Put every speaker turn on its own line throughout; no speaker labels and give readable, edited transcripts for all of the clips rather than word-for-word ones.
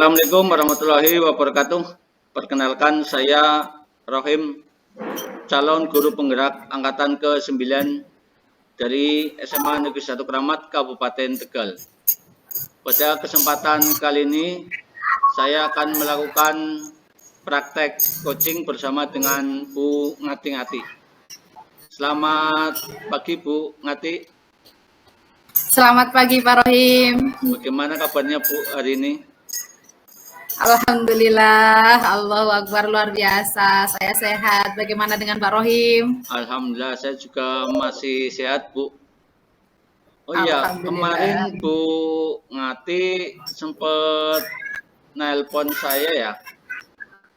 Assalamualaikum warahmatullahi wabarakatuh. Perkenalkan, saya Rohim, calon guru penggerak angkatan ke-9 dari SMA Negeri 1 Keramat, Kabupaten Tegal. Pada kesempatan kali ini, saya akan melakukan praktek coaching bersama dengan Bu Ngati-Ngati. Selamat pagi, Bu Ngati.
Selamat pagi, Pak Rohim.
Bagaimana kabarnya, Bu, hari ini?
Alhamdulillah, Allahu Akbar, luar biasa. Saya sehat. Bagaimana dengan Pak Rohim?
Alhamdulillah, saya juga masih sehat, Bu. Oh iya, kemarin Bu Ngati sempat nelpon saya ya.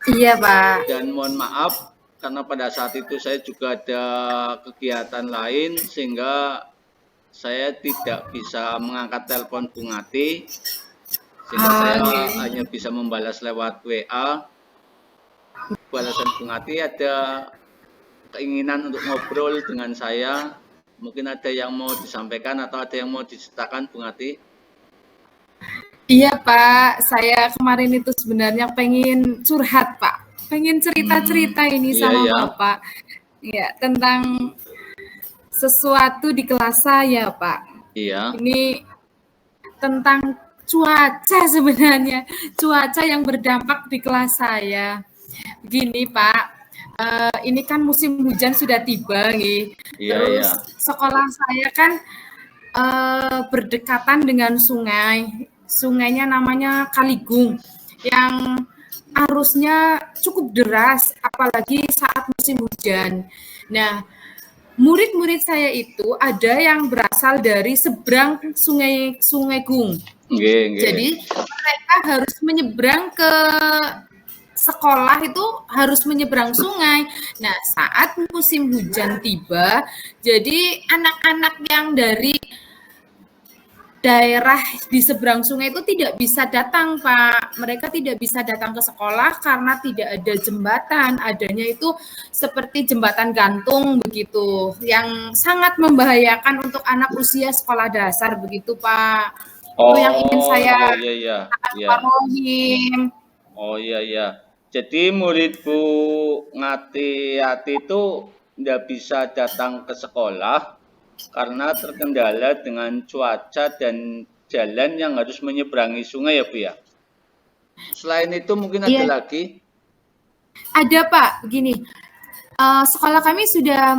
Iya, Pak.
Dan mohon maaf, karena pada saat itu saya juga ada kegiatan lain, sehingga saya tidak bisa mengangkat telepon Bu Ngati. Sehingga saya hanya bisa membalas lewat WA. Balasan Bu Ngati ada keinginan untuk ngobrol dengan saya. Mungkin ada yang mau disampaikan atau ada yang mau diceritakan, Bu Ngati?
Iya, Pak. Saya kemarin itu sebenarnya pengen curhat, Pak. Pengen cerita-cerita ini sama Bapak. Ya, tentang sesuatu di kelas saya, Pak.
Iya.
Ini tentang cuaca sebenarnya, cuaca yang berdampak di kelas saya. Begini, Pak, ini kan musim hujan sudah tiba nih. Terus sekolah saya kan berdekatan dengan sungai. Sungainya namanya Kaligung yang arusnya cukup deras, apalagi saat musim hujan. Nah, murid-murid saya itu ada yang berasal dari seberang Sungai Gung. Jadi mereka harus menyeberang ke sekolah itu harus menyeberang sungai. Nah, saat musim hujan tiba, jadi anak-anak yang dari daerah di seberang sungai itu tidak bisa datang, Pak. Mereka tidak bisa datang ke sekolah karena tidak ada jembatan. Adanya itu seperti jembatan gantung begitu, yang sangat membahayakan untuk anak usia sekolah dasar begitu, Pak. Itu yang ingin saya Pak Rohim.
Oh iya. Jadi murid Bu Ngati-Ngati itu tidak bisa datang ke sekolah karena terkendala dengan cuaca dan jalan yang harus menyeberangi sungai ya, Bu ya? Selain itu mungkin ada lagi?
Ada, Pak. Begini, sekolah kami sudah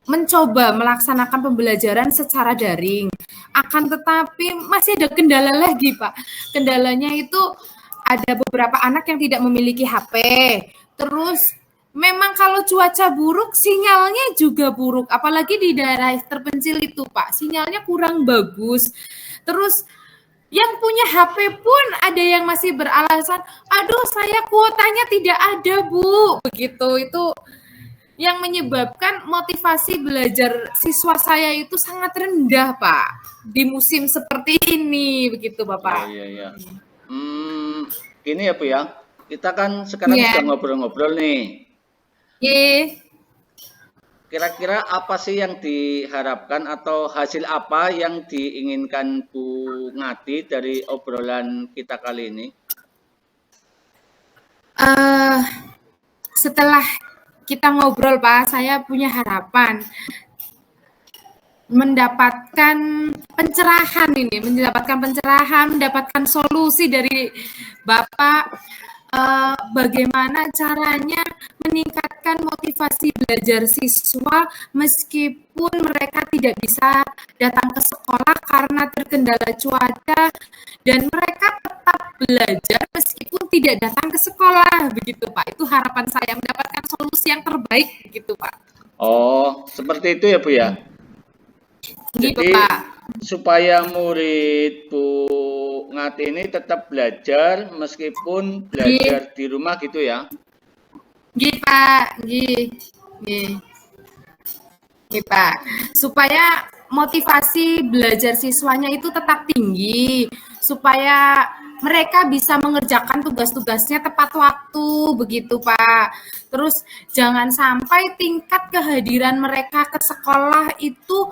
mencoba melaksanakan pembelajaran secara daring. Akan tetapi masih ada kendala lagi, Pak. Kendalanya itu ada beberapa anak yang tidak memiliki HP. Terus memang kalau cuaca buruk, sinyalnya juga buruk. Apalagi di daerah terpencil itu, Pak. Sinyalnya kurang bagus. Terus yang punya HP pun ada yang masih beralasan, aduh saya kuotanya tidak ada, Bu. Begitu, itu yang menyebabkan motivasi belajar siswa saya itu sangat rendah, Pak, di musim seperti ini, begitu, Bapak.
Iya. Gini ya, Bu ya, kita kan sekarang sudah ngobrol-ngobrol nih. Kira-kira apa sih yang diharapkan atau hasil apa yang diinginkan Bu Ngati dari obrolan kita kali ini?
Setelah kita ngobrol, Pak, saya punya harapan mendapatkan pencerahan, mendapatkan solusi dari Bapak, bagaimana caranya meningkatkan motivasi belajar siswa meskipun mereka tidak bisa datang ke sekolah karena terkendala cuaca, dan mereka tetap belajar meskipun tidak datang ke sekolah, begitu, Pak. Itu harapan saya, mendapatkan solusi yang terbaik, begitu, Pak.
Oh, seperti itu ya, Bu ya? Jadi, supaya murid Bu Ngati ini tetap belajar meskipun belajar di rumah gitu ya?
Pak. Pak. Supaya motivasi belajar siswanya itu tetap tinggi, supaya mereka bisa mengerjakan tugas-tugasnya tepat waktu, begitu, Pak. Terus jangan sampai tingkat kehadiran mereka ke sekolah itu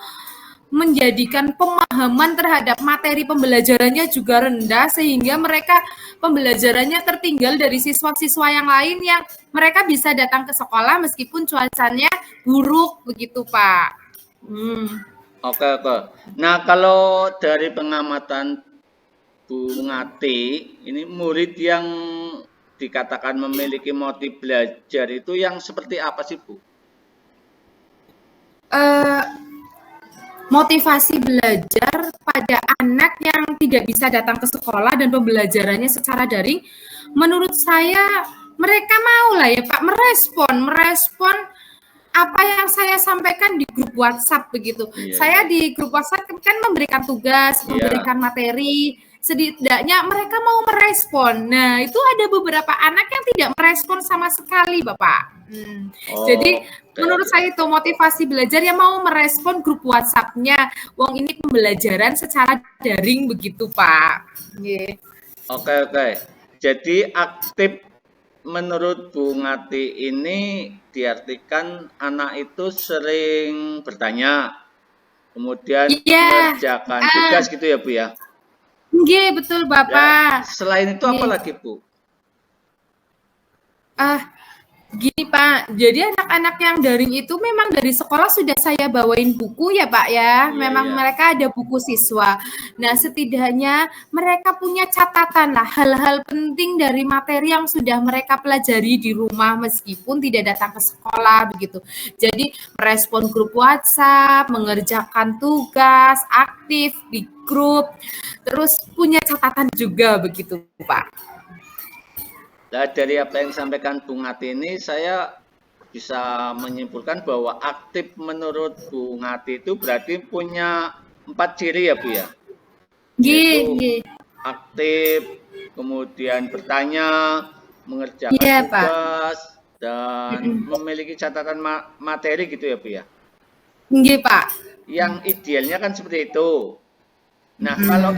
menjadikan pemahaman terhadap materi pembelajarannya juga rendah sehingga mereka pembelajarannya tertinggal dari siswa-siswa yang lain yang mereka bisa datang ke sekolah meskipun cuacanya buruk begitu Pak.
Oke, oke. Nah, kalau dari pengamatan Bu Ngati, ini murid yang dikatakan memiliki motif belajar itu yang seperti apa sih, Bu?
Motivasi belajar pada anak yang tidak bisa datang ke sekolah dan pembelajarannya secara daring, menurut saya mereka mau lah ya Pak merespon apa yang saya sampaikan di grup WhatsApp begitu.
Iya,
Saya
iya.
di grup WhatsApp kan memberikan tugas,
Iya.
memberikan materi, setidaknya mereka mau merespon. Nah, itu ada beberapa anak yang tidak merespon sama sekali, Bapak. Jadi
Oke,
menurut
oke.
saya itu motivasi belajar yang mau merespon grup WhatsApp-nya. Wong ini pembelajaran secara daring begitu, Pak. Yeah.
Oke, oke. Jadi aktif menurut Bu Ngati ini diartikan anak itu sering bertanya, kemudian
Iya,
mengerjakan tugas gitu ya, Bu ya?
nggih, betul
Ya,
Bapak.
selain itu apa
Nggih.
lagi, Bu?
Gini Pak, jadi anak-anak yang daring itu memang dari sekolah sudah saya bawain buku ya Pak ya.
Iya,
Memang
iya.
mereka ada buku siswa. Nah setidaknya mereka punya catatan lah hal-hal penting dari materi yang sudah mereka pelajari di rumah meskipun tidak datang ke sekolah begitu. Jadi merespon grup WhatsApp, mengerjakan tugas, aktif di grup, terus punya catatan juga begitu Pak.
Nah, dari apa yang disampaikan Bu Ngati ini, saya bisa menyimpulkan bahwa aktif menurut Bu Ngati itu berarti punya 4 ciri ya, Bu ya?
Nggih,
Yaitu
nggih.
aktif, kemudian bertanya, mengerjakan
Iya Pak.
tugas, dan memiliki catatan materi gitu ya, Bu ya?
Nggih Pak.
Yang idealnya kan seperti itu. Nah, kalau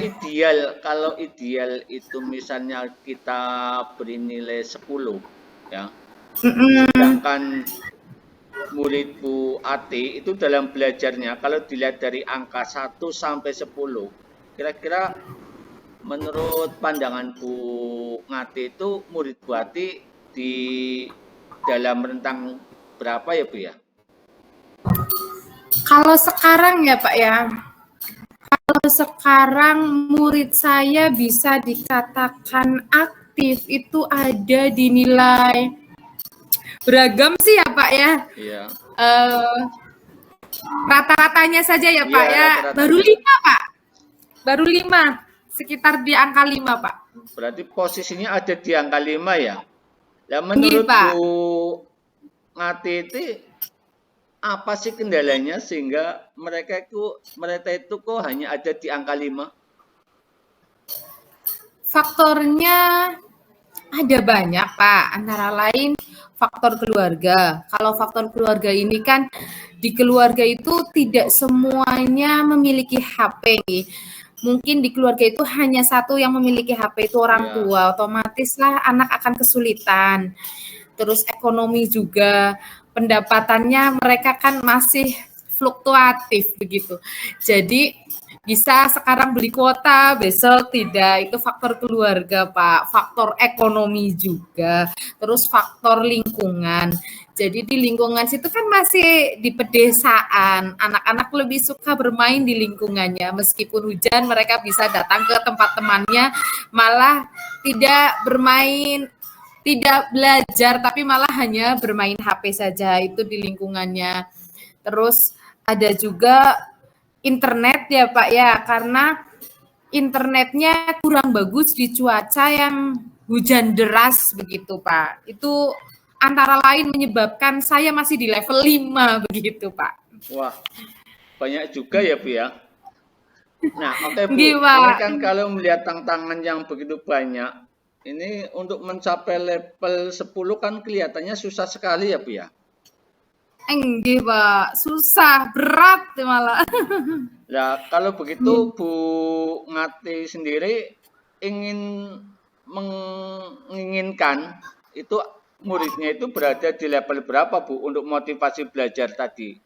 ideal itu misalnya kita beri nilai 10 ya. Sedangkan murid Bu Ati itu dalam belajarnya kalau dilihat dari angka 1 sampai 10, kira-kira menurut pandangan Bu Ngati itu murid Bu Ati di dalam rentang berapa ya, Bu ya?
Kalau sekarang ya Pak ya, kalau sekarang murid saya bisa dikatakan aktif itu ada di nilai beragam sih ya Pak ya.
Iya.
Rata-ratanya saja ya Pak
Iya,
ya,
rata-ratanya.
baru 5 Pak. Baru 5, sekitar di angka 5 Pak.
Berarti posisinya ada di angka 5 ya? Nah,
Nggih
menurut
Pak.
Bu Ngati itu apa sih kendalanya sehingga mereka itu kok hanya ada di angka 5?
Faktornya ada banyak Pak, antara lain faktor keluarga. Kalau faktor keluarga ini kan di keluarga itu tidak semuanya memiliki HP. Mungkin di keluarga itu hanya satu yang memiliki HP itu orang
Iya.
tua, otomatislah anak akan kesulitan. Terus ekonomi juga, pendapatannya mereka kan masih fluktuatif begitu. Jadi bisa sekarang beli kuota, besok tidak. Itu faktor keluarga, Pak. Faktor ekonomi juga. Terus faktor lingkungan. Jadi di lingkungan situ kan masih di pedesaan. Anak-anak lebih suka bermain di lingkungannya. Meskipun hujan, mereka bisa datang ke tempat temannya, malah tidak bermain, tidak belajar, tapi malah hanya bermain HP saja. Itu di lingkungannya. Terus ada juga internet ya Pak ya, karena internetnya kurang bagus di cuaca yang hujan deras begitu Pak. Itu antara lain menyebabkan saya masih di level 5 begitu Pak.
Wah, banyak juga ya Bu ya. Nah, oke Bu,
Nggih,
ini
Pak.
kan kalau melihat tantangan yang begitu banyak, ini untuk mencapai level 10 kan kelihatannya susah sekali ya Bu ya.
Nggih Pak, susah, berat malah.
Nah, kalau begitu Bu Ngati sendiri ingin menginginkan itu muridnya itu berada di level berapa Bu untuk motivasi belajar tadi?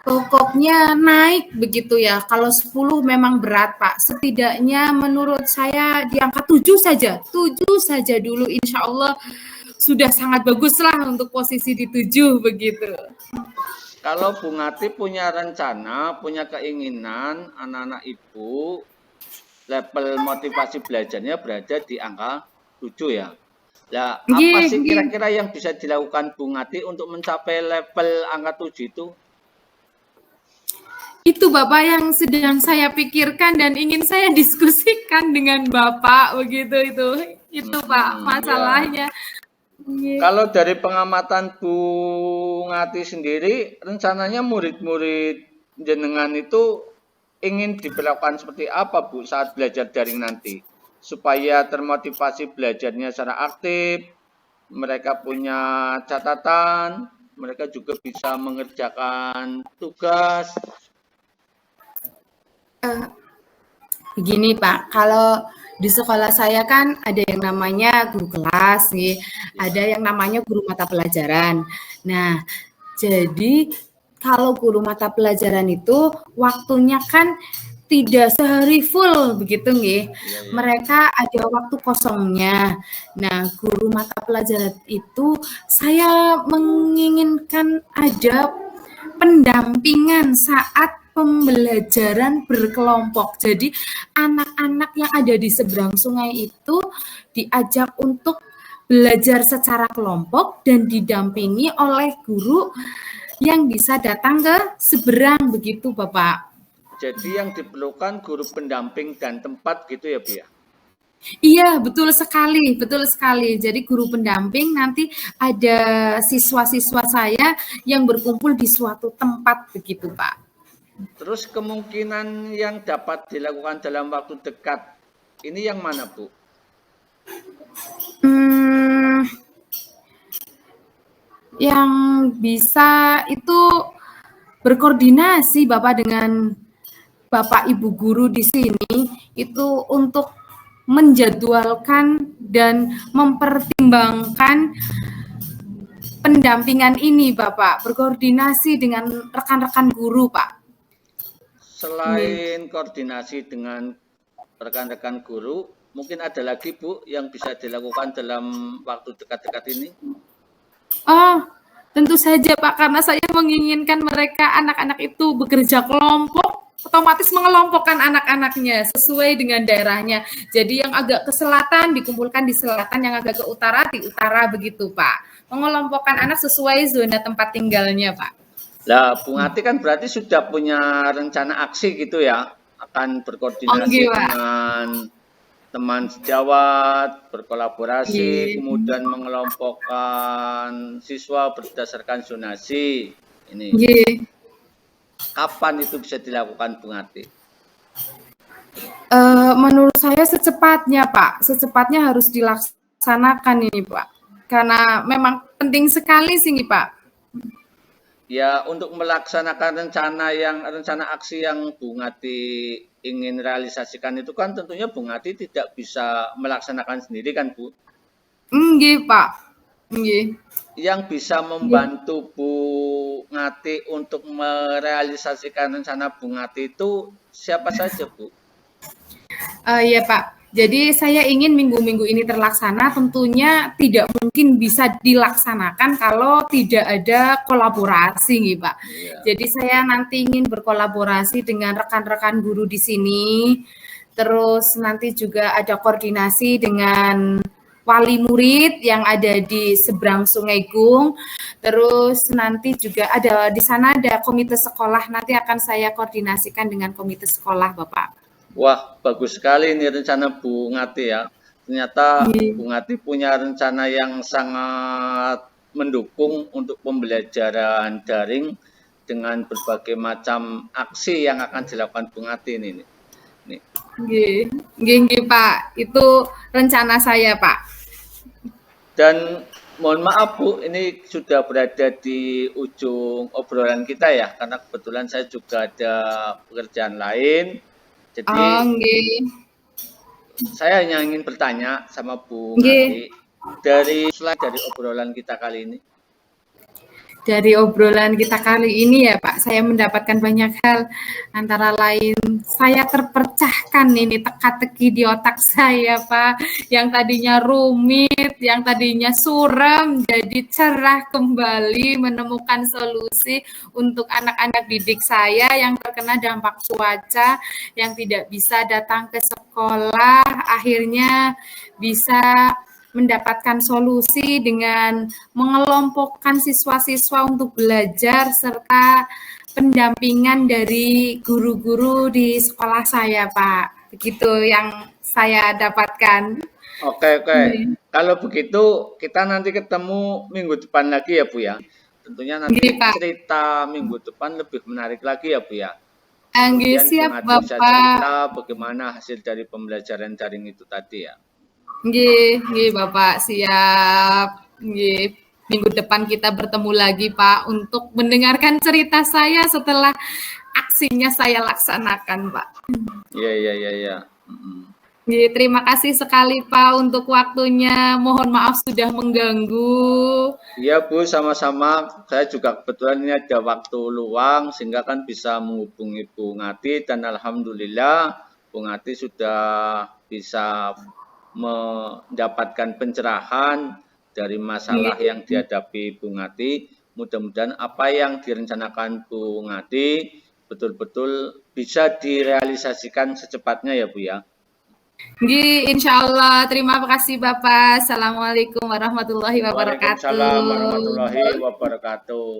Pokoknya naik begitu ya. Kalau 10 memang berat, Pak. Setidaknya menurut saya di angka 7 saja. 7 saja dulu insya Allah sudah sangat baguslah untuk posisi di 7 begitu.
Kalau Bu Ngati punya rencana, punya keinginan anak-anak Ibu level motivasi belajarnya berada di angka 7 ya. Lah, apa
Nggih,
sih
nggih.
kira-kira yang bisa dilakukan Bu Ngati untuk mencapai level angka 7 itu?
Itu Bapak yang sedang saya pikirkan dan ingin saya diskusikan dengan Bapak begitu itu. Itu Pak
Ya.
masalahnya. Nggih.
Kalau dari pengamatan Bu Ngati sendiri, rencananya murid-murid jenengan itu ingin diperlakukan seperti apa Bu saat belajar daring nanti? Supaya termotivasi belajarnya secara aktif, mereka punya catatan, mereka juga bisa mengerjakan tugas.
Begini Pak, kalau di sekolah saya kan ada yang namanya guru kelas nih, ada yang namanya guru mata pelajaran. Nah, jadi kalau guru mata pelajaran itu waktunya kan tidak sehari full begitu nggih.
Iya.
Mereka ada waktu kosongnya. Nah, guru mata pelajaran itu saya menginginkan ada pendampingan saat pembelajaran berkelompok. Jadi anak-anak yang ada di seberang sungai itu diajak untuk belajar secara kelompok dan didampingi oleh guru yang bisa datang ke seberang begitu Bapak.
Jadi yang diperlukan guru pendamping dan tempat gitu ya Bu ya?
Iya, betul sekali, betul sekali. Jadi guru pendamping nanti ada siswa-siswa saya yang berkumpul di suatu tempat begitu, Pak.
Terus kemungkinan yang dapat dilakukan dalam waktu dekat ini yang mana Bu?
Hmm, yang bisa itu berkoordinasi Bapak dengan Bapak Ibu guru di sini itu untuk menjadwalkan dan mempertimbangkan pendampingan ini Bapak, berkoordinasi dengan rekan-rekan guru Pak.
Selain koordinasi dengan rekan-rekan guru, mungkin ada lagi Bu yang bisa dilakukan dalam waktu dekat-dekat ini?
Oh, tentu saja Pak, karena saya menginginkan mereka anak-anak itu bekerja kelompok, otomatis mengelompokkan anak-anaknya sesuai dengan daerahnya. Jadi yang agak ke selatan dikumpulkan di selatan, yang agak ke utara di utara begitu Pak. Mengelompokkan anak sesuai zona tempat tinggalnya Pak.
Lah, Bu Ngati kan berarti sudah punya rencana aksi gitu ya, akan
Oke
berkoordinasi
Pak.
dengan teman sejawat, berkolaborasi,
Iya.
kemudian mengelompokkan siswa berdasarkan zonasi. Ini
Iya.
kapan itu bisa dilakukan, Bu Ngati?
Menurut saya secepatnya Pak, secepatnya harus dilaksanakan ini Pak. Karena memang penting sekali sih nih Pak.
Ya, untuk melaksanakan rencana aksi yang Bu Ngati ingin realisasikan itu kan tentunya Bu Ngati tidak bisa melaksanakan sendiri kan, Bu?
Nggih Pak, nggih.
Yang bisa membantu Bu Ngati untuk merealisasikan rencana Bu Ngati itu siapa saja, Bu?
Iya Pak, jadi saya ingin minggu-minggu ini terlaksana, tentunya tidak mungkin bisa dilaksanakan kalau tidak ada kolaborasi nih Pak.
Iya.
Jadi saya nanti ingin berkolaborasi dengan rekan-rekan guru di sini, terus nanti juga ada koordinasi dengan wali murid yang ada di seberang Sungai Gung. Terus nanti juga ada di sana ada komite sekolah, nanti akan saya koordinasikan dengan komite sekolah, Bapak.
Wah, bagus sekali ini rencana Bu Ngati ya. Ternyata Bu Ngati punya rencana yang sangat mendukung untuk pembelajaran daring dengan berbagai macam aksi yang akan dilakukan Bu Ngati ini. Nih.
Nggih, Pak. Itu rencana saya, Pak.
Dan mohon maaf Bu, ini sudah berada di ujung obrolan kita ya, karena kebetulan saya juga ada pekerjaan lain. Jadi
Nggih.
saya hanya ingin bertanya sama Bu
Nggih.
Ngati, selain dari obrolan kita kali ini,
Dari obrolan kita kali ini ya Pak, saya mendapatkan banyak hal, antara lain saya terpecahkan ini teka-teki di otak saya Pak, yang tadinya rumit, yang tadinya suram, jadi cerah kembali, menemukan solusi untuk anak-anak didik saya yang terkena dampak cuaca, yang tidak bisa datang ke sekolah, akhirnya bisa mendapatkan solusi dengan mengelompokkan siswa-siswa untuk belajar serta pendampingan dari guru-guru di sekolah saya, Pak. Begitu yang saya dapatkan.
Oke, oke. Kalau begitu kita nanti ketemu minggu depan lagi ya Bu ya. Tentunya
Nggih,
nanti
Pak.
cerita minggu depan lebih menarik lagi ya Bu ya.
Nggih,
Kemudian
siap,
Bung Adi bisa
Bapak.
cerita bagaimana hasil dari pembelajaran daring itu tadi ya.
Nggih, Bapak, siap. Nggih. Minggu depan kita bertemu lagi, Pak, untuk mendengarkan cerita saya setelah aksinya saya laksanakan, Pak.
Iya, iya, iya, iya.
Nggih, terima kasih sekali, Pak, untuk waktunya. Mohon maaf sudah mengganggu.
Iya Bu, sama-sama. Saya juga kebetulan ini ada waktu luang sehingga kan bisa menghubungi Bu Ngati dan alhamdulillah Bu Ngati sudah bisa mendapatkan pencerahan dari masalah
Nggih.
yang dihadapi Bu Ngati. Mudah-mudahan apa yang direncanakan Bu Ngati betul-betul bisa direalisasikan secepatnya ya Bu ya.
Nggih, insyaallah. Terima kasih, Bapak. Assalamualaikum warahmatullahi
Waalaikumsalam
wabarakatuh.
warahmatullahi wabarakatuh.